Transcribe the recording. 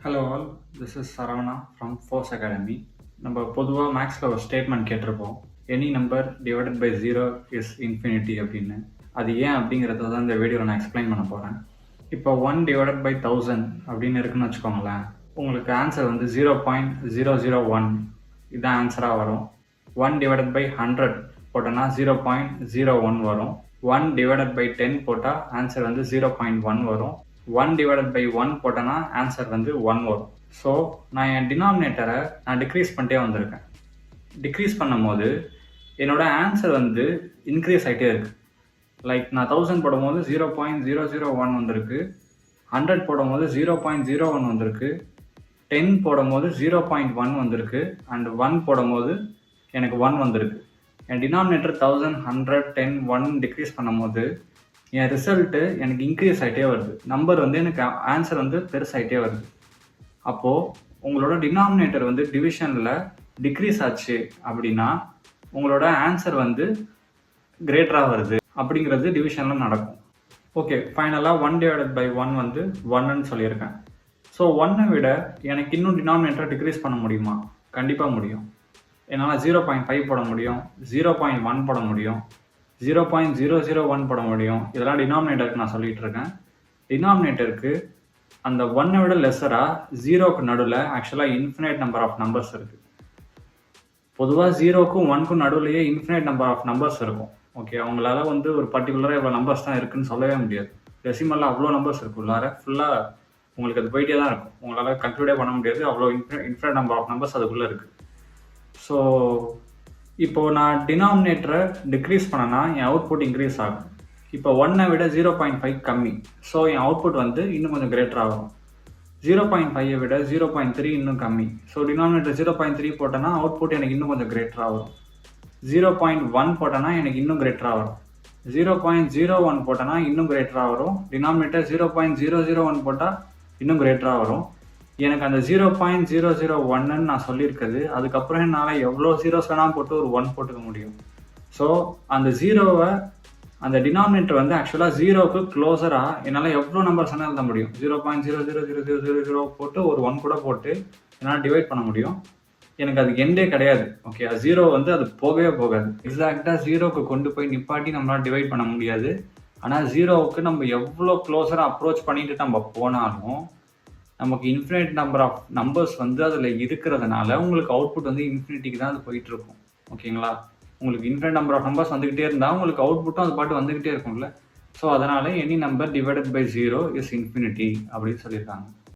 Hello all, this is Saravana from force academy. நம்ம பொதுவாக மேக்ஸில் ஒரு ஸ்டேட்மெண்ட் கேட்டிருப்போம், any number divided by zero is infinity அப்படின்னு. அது ஏன் அப்படிங்கிறத தான் இந்த வீடியோவில் நான் எக்ஸ்பிளைன் பண்ண போகிறேன். இப்போ 1 டிவைடட் பை 1000 அப்படின்னு இருக்குன்னு வச்சுக்கோங்களேன். உங்களுக்கு ஆன்சர் வந்து 0.001 இதுதான் ஆன்சராக வரும். 1 டிவைடட் பை 100 போட்டோன்னா 0.01 வரும். 1 டிவைடட் பை 10 போட்டால் ஆன்சர் வந்து 0.1 வரும். 1 டிவைடட் பை 1 போட்டேன்னா ஆன்சர் வந்து 1 வரும். ஸோ நான் என் டினாமினேட்டரை நான் டிக்ரீஸ் பண்ணிட்டே வந்திருக்கேன். டிக்ரீஸ் பண்ணும்போது என்னோட ஆன்சர் வந்து இன்க்ரீஸ் ஆகிட்டே இருக்கு. லைக் நான் 1000 போடும்போது 0.001 வந்திருக்கு, 100 போடும்போது 0.01 வந்திருக்கு, 10 போடும்போது 0.1 வந்திருக்கு, அண்ட் 1 போடும்போது எனக்கு 1 வந்திருக்கு. என் டினாமினேட்டர் 1000, 100, 10, 1 டிக்ரீஸ் பண்ணும்போது என் ரிசல்ட்டு எனக்கு இன்க்ரீஸ் ஆகிட்டே வருது. நம்பர் வந்து எனக்கு ஆன்சர் வந்து பெருசாகிட்டே வருது. அப்போது உங்களோட டினாமினேட்டர் வந்து டிவிஷனில் டிக்ரீஸ் ஆச்சு அப்படின்னா உங்களோட ஆன்சர் வந்து கிரேட்டராக வருது அப்படிங்கிறது டிவிஷனில் நடக்கும். ஓகே, ஃபைனலாக 1 டிவைடட் பை 1 வந்து 1ன்னு சொல்லியிருக்கேன். ஸோ 1 விட எனக்கு இன்னும் டினாமினேட்டரை டிக்ரீஸ் பண்ண முடியுமா? கண்டிப்பாக முடியும். என்னால் 0.5 போட முடியும், 0.1 போட முடியும், 0.001 போட முடியும். இதெல்லாம் டினாமினேட்டருக்கு நான் சொல்லிட்டு இருக்கேன். டினாமினேட்டருக்கு அந்த 1 விட லெஸராக 0க்கு நடுவில் ஆக்சுவலாக இன்ஃபினைட் நம்பர் ஆஃப் நம்பர்ஸ் இருக்குது. பொதுவாக 0க்கும் 1க்கும் நடுவுலையே இன்ஃபினைட் நம்பர் ஆஃப் நம்பர்ஸ் இருக்கும். ஓகே, அவங்களால வந்து ஒரு பர்டிகுலராக இவ்வளோ நம்பர்ஸ் தான் இருக்குன்னு சொல்லவே முடியாது. டெசிமலில் அவ்வளோ நம்பர்ஸ் இருக்கும், உள்ளார ஃபுல்லாக உங்களுக்கு அது போயிட்டே தான் இருக்கும். உங்களால் கன்க்ளூடே பண்ண முடியாது, அவ்வளோ இன்ஃபினைட் நம்பர் ஆஃப் நம்பர்ஸ் அதுக்குள்ளே இருக்குது. ஸோ இப்போது நான் டினாமினேட்டரை டிக்ரீஸ் பண்ணனா என் அவுட்புட் இன்க்ரீஸ் ஆகும். இப்போ 1 விட 0.5 கம்மி, ஸோ என் அவுட்புட் வந்து இன்னும் கொஞ்சம் கிரேட்டர் ஆகும். 0.5 விட 0.3 இன்னும் கம்மி, ஸோ டினாமினேட்டர் 0.3 போட்டேன்னா அவுட்புட் எனக்கு இன்னும் கொஞ்சம் கிரேட்டராக வரும். 0.1 போட்டேன்னா எனக்கு இன்னும் கிரேட்டராக வரும். 0.01 போட்டேன்னா இன்னும் கிரேட்டராக வரும். டினாமினேட்டர் 0.001 போட்டால் இன்னும் கிரேட்டராக வரும். எனக்கு அந்த 0.001ன்னு நான் சொல்லியிருக்குது. அதுக்கப்புறம் என்னால் எவ்வளோ ஜீரோஸ் வேணால் போட்டு ஒரு 1 போட்டுக்க முடியும். ஸோ அந்த ஜீரோவை அந்த டினாமினேட்டர் வந்து ஆக்சுவலாக 0க்கு க்ளோஸராக என்னால் எவ்வளோ நம்பர்ஸ் வேணால் எழுத முடியும். 0.00000 போட்டு ஒரு 1 கூட போட்டு என்னால் டிவைட் பண்ண முடியும். எனக்கு அது எண்டே கிடையாது. ஓகே, 0 வந்து அது போகவே போகாது. எக்ஸாக்டாக 0க்கு கொண்டு போய் நிப்பாட்டி நம்மளால் டிவைட் பண்ண முடியாது. ஆனால் 0க்கு நம்ம எவ்வளோ க்ளோஸராக அப்ரோச் பண்ணிட்டு நம்ம போனாலும் நமக்கு இன்ஃபினைட் நம்பர் ஆஃப் நம்பர்ஸ் வந்து அதில் இருக்கிறதுனால உங்களுக்கு அவுட்புட் வந்து இன்ஃபினிட்டிக்கு தான் அது போயிட்டுருக்கும். ஓகேங்களா? உங்களுக்கு இன்ஃபினைட் நம்பர் ஆஃப் நம்பர்ஸ் வந்துக்கிட்டே இருந்தால் உங்களுக்கு அவுட்புட்டும் அது பாட்டு வந்துக்கிட்டே இருக்கும்ல. ஸோ அதனால் any number divided by 0 is infinity அப்படின்னு சொல்லியிருக்காங்க.